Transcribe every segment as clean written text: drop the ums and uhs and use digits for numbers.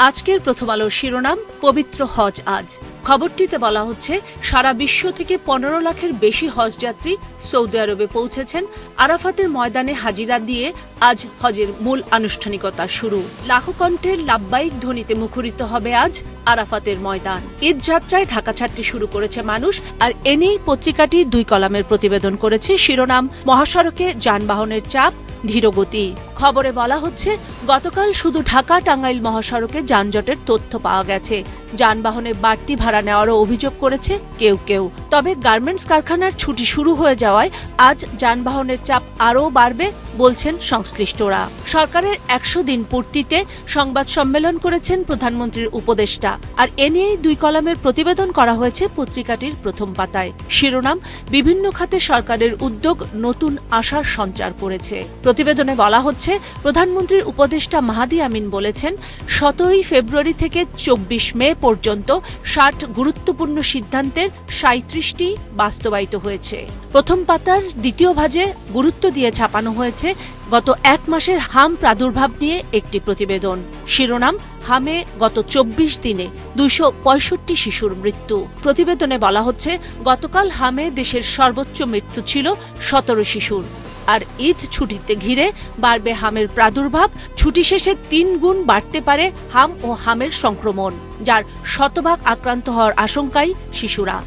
আজকের প্রথম আলোর শিরোনাম পবিত্র হজ আজ। খবরটিতে বলা হচ্ছে, সারা বিশ্ব থেকে 15 লাখের বেশি হজযাত্রী সৌদি আরবে পৌঁছেছেন। আরাফাতের ময়দানে হাজিরা দিয়ে আজ হজের মূল আনুষ্ঠানিকতা শুরু। লাখো কণ্ঠের লাব্বাইক ধ্বনিতে মুখরিত হবে আজ আরাফাতের ময়দান। ঈদ যাত্রায় ঢাকা ছাড়তে শুরু করেছে মানুষ। আর এনেই পত্রিকাটি 2 কলামের প্রতিবেদন করেছে। শিরোনাম, মহাসড়কে যানবাহনের চাপ, ধীরগতি। খবরে বলা হচ্ছে, গতকাল শুধু ঢাকা টাঙ্গাইল মহাসড়কে যানজটের তথ্য পাওয়া গেছে। যানবাহনে বাড়তি ভাড়া নেওয়ারও অভিযোগ করেছে কেউ কেউ। তবে গার্মেন্টস কারখানার ছুটি শুরু হয়ে যাওয়ায় আজ যানবাহনের চাপ আরও বাড়বে বলছেন সংশ্লিষ্টরা। সরকারের 100 দিন পূর্তিতে সংবাদ সম্মেলন করেছেন প্রধানমন্ত্রীর উপদেষ্টা। আর এ নিয়েই 2 কলামের প্রতিবেদন করা হয়েছে পত্রিকাটির প্রথম পাতায়। শিরোনাম, বিভিন্ন খাতে সরকারের উদ্যোগ নতুন আশার সঞ্চার করেছে। প্রতিবেদনে বলা হচ্ছে, প্রধানমন্ত্রীর উপদেষ্টা মাহাদি আমিন বলেছেন, 17 ফেব্রুয়ারি থেকে 24 মে পর্যন্ত 60 গুরুত্বপূর্ণ সিদ্ধান্তের 37টি বাস্তবায়িত হয়েছে। প্রথম পাতার দ্বিতীয় ভাজে গুরুত্ব দিয়ে ছাপানো হয়েছে গত 1 মাসের হাম প্রাদুর্ভাব নিয়ে একটি প্রতিবেদন। শিরোনাম, হামে গত 24 দিনে 265 শিশুর মৃত্যু। প্রতিবেদনে বলা হচ্ছে, গতকাল হামে দেশের সর্বোচ্চ মৃত্যু ছিল 17 শিশুর। আর ঈদ ছুটিতে ঘিরে বাড়বে হামের প্রাদুর্ভাব। ছুটি শেষে 3 গুণ বাড়তে পারে হাম ও হামের সংক্রমণ, যার শতভাগ আক্রান্ত হওয়ার আশঙ্কায় শিশুরা।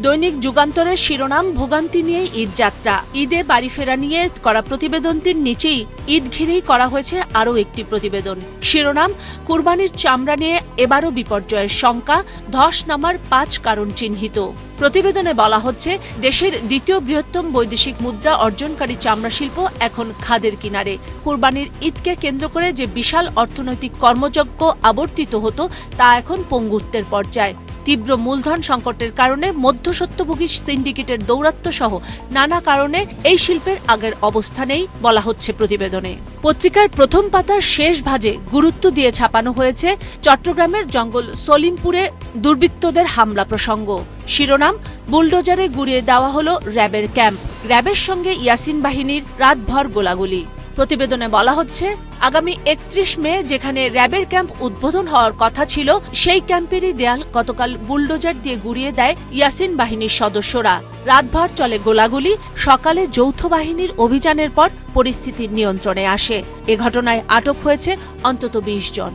দৈনিক যুগান্তরের শিরোনাম, ভোগান্তি নিয়ে ঈদ যাত্রা। ঈদে বাড়ি ফেরা নিয়ে করা প্রতিবেদনটির নিচেই ঈদ ঘিরেই করা হয়েছে আরও একটি প্রতিবেদন। শিরোনাম, কুরবানির চামড়া নিয়ে এবারও বিপর্যয়ের শঙ্কা, ধস নামার 5 কারণ চিহ্নিত। প্রতিবেদনে বলা হচ্ছে, দেশের দ্বিতীয় বৃহত্তম বৈদেশিক মুদ্রা অর্জনকারী চামড়া শিল্প এখন খাদের কিনারে। কুরবানির ঈদকে কেন্দ্র করে যে বিশাল অর্থনৈতিক কর্মযজ্ঞ আবর্তিত হতো তা এখন পঙ্গুত্বের পর্যায়ে। তীব্র মূলধন সংকটের কারণে মধ্যস্বত্বভোগী সিন্ডিকেটের দৌরাত্ম্য সহ নানা কারণে এই শিল্পের আগের অবস্থানেই বলা হচ্ছে প্রতিবেদনে। পত্রিকার প্রথম পাতার শেষ ভাজে গুরুত্ব দিয়ে ছাপানো হয়েছে চট্টগ্রামের জঙ্গল সলিমপুরে দুর্বৃত্তদের হামলা প্রসঙ্গ। শিরোনাম, বুলডোজারে গুড়িয়ে দেওয়া হলো র্যাবের ক্যাম্প। র্যাবের সঙ্গে ইয়াসিন বাহিনীর রাতভর গোলাগুলি। প্রতিবেদনে বলা হচ্ছে, আগামী 31 মে যেখানে র্যাবের ক্যাম্প উদ্বোধন হওয়ার কথা ছিল, সেই ক্যাম্পেরই দেয়াল গতকাল বুলডোজার দিয়ে গুড়িয়ে দেয় ইয়াসিন বাহিনীর সদস্যরা। রাতভর চলে গোলাগুলি। সকালে যৌথ বাহিনীর অভিযানের পর পরিস্থিতি নিয়ন্ত্রণে আসে। এ ঘটনায় আটক হয়েছে অন্তত 20 জন।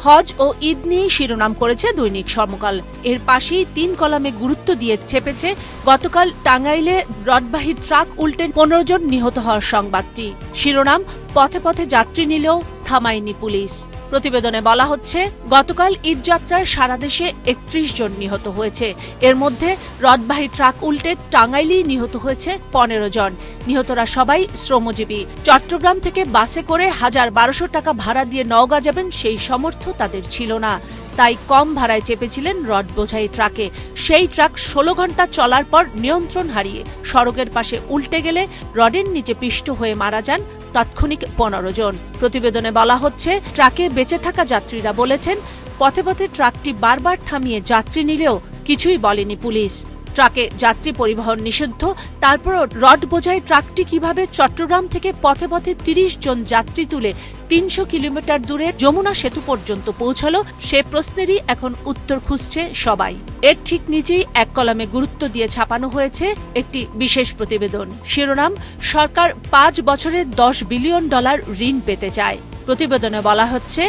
হজ ও ঈদ নিয়ে শিরোনাম করেছে দৈনিক সমকাল। এর পাশেই 3 কলামে গুরুত্ব দিয়ে ছেপেছে গতকাল টাঙ্গাইলে রডবাহী ট্রাক উল্টে 15 জন নিহত হওয়ার সংবাদটি। শিরোনাম, পথে পথে যাত্রী নিলেও থামায়নি পুলিশ। প্রতিবেদনে বলা হচ্ছে, গতকাল ঈদযাত্রায় সারা দেশে 31 জন নিহত হয়েছে। এর মধ্যে রডবাহী ট্রাক উল্টে টাঙ্গাইলেই নিহত হয়েছে 15 জন। নিহতরা সবাই শ্রমজীবী। চট্টগ্রাম থেকে বাসে করে 1200 টাকা ভাড়া দিয়ে নওগাঁ যাবেন সেই সামর্থ্য তাদের ছিল না। তাই কম ভাড়ায় চেপেছিলেন রড বোঝাই ট্রাকে। সেই ট্রাক 16 ঘন্টা চলার পর নিয়ন্ত্রণ হারিয়ে সড়কের পাশে উল্টে গেলে রডের নিচে পিষ্ট হয়ে মারা যান তাৎক্ষণিক 15 জন। প্রতিবেদনে বলা হচ্ছে, ট্রাকে বেঁচে থাকা যাত্রীরা বলেছেন, পথে পথে ট্রাকটি বারবার থামিয়ে যাত্রী নিলেও কিছুই বলেনি পুলিশ। ট্রাকে যাত্রী পরিবহন নিষিদ্ধ। তারপরও রড বোঝাই ট্রাকটি কিভাবে চট্টগ্রাম থেকে পথে পথে 30 জন যাত্রী তুলে 300 কিলোমিটার দূরে যমুনা সেতু পর্যন্ত পৌঁছালো, সে প্রশ্নেরই এখন উত্তর খুঁজছে সবাই। এর ঠিক নিচেই 1 কলামে গুরুত্ব দিয়ে ছাপানো হয়েছে একটি বিশেষ প্রতিবেদন। শিরোনাম, সরকার 5 বছরে $10 বিলিয়ন ঋণ পেতে চায়। প্রতিবেদনে বলা হচ্ছে,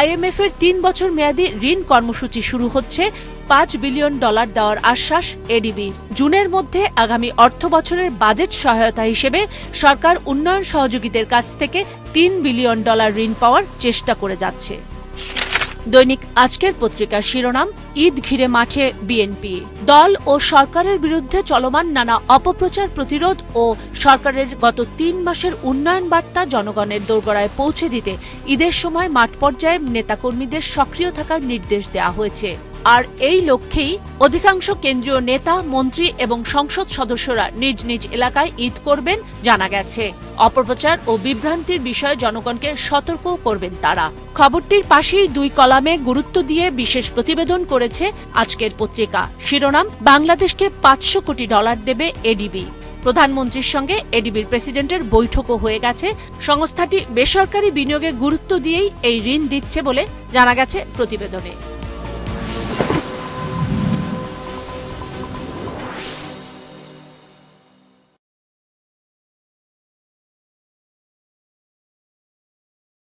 IMF এর 3 বছর মেয়াদী ঋণ কর্মসূচি শুরু হচ্ছে। $5 বিলিয়ন দেওয়ার আশ্বাস এডিবির। জুনের মধ্যে আগামী অর্থ বছরের বাজেট সহায়তা হিসেবে সরকার উন্নয়ন সহযোগীদের কাছ থেকে $3 বিলিয়ন ঋণ পাওয়ার চেষ্টা করে যাচ্ছে। দৈনিক আজকের পত্রিকার শিরোনাম, ঈদ ঘিরে মাঠে বিএনপি। দল ও সরকারের বিরুদ্ধে চলমান নানা অপপ্রচার প্রতিরোধ ও সরকারের গত 3 মাসের উন্নয়ন বার্তা জনগণের দোরগোড়ায় পৌঁছে দিতে ঈদের সময় মাঠ পর্যায়ে নেতাকর্মীদের সক্রিয় থাকার নির্দেশ দেওয়া হয়েছে। আর এই লক্ষ্যেই অধিকাংশ কেন্দ্রীয় নেতা, মন্ত্রী এবং সংসদ সদস্যরা নিজ নিজ এলাকায় ঈদ করবেন জানা গেছে। অপপ্রচার ও বিভ্রান্তির বিষয়ে জনগণকে সতর্ক করবেন তারা। খবরটির পাশেই 2 কলামে গুরুত্ব দিয়ে বিশেষ প্রতিবেদন করেছে আজকের পত্রিকা। শিরোনাম, বাংলাদেশকে $500 কোটি দেবে এডিবি। প্রধানমন্ত্রীর সঙ্গে এডিবির প্রেসিডেন্টের বৈঠকও হয়ে গেছে। সংস্থাটি বেসরকারি বিনিয়োগে গুরুত্ব দিয়েই এই ঋণ দিচ্ছে বলে জানা গেছে প্রতিবেদনে।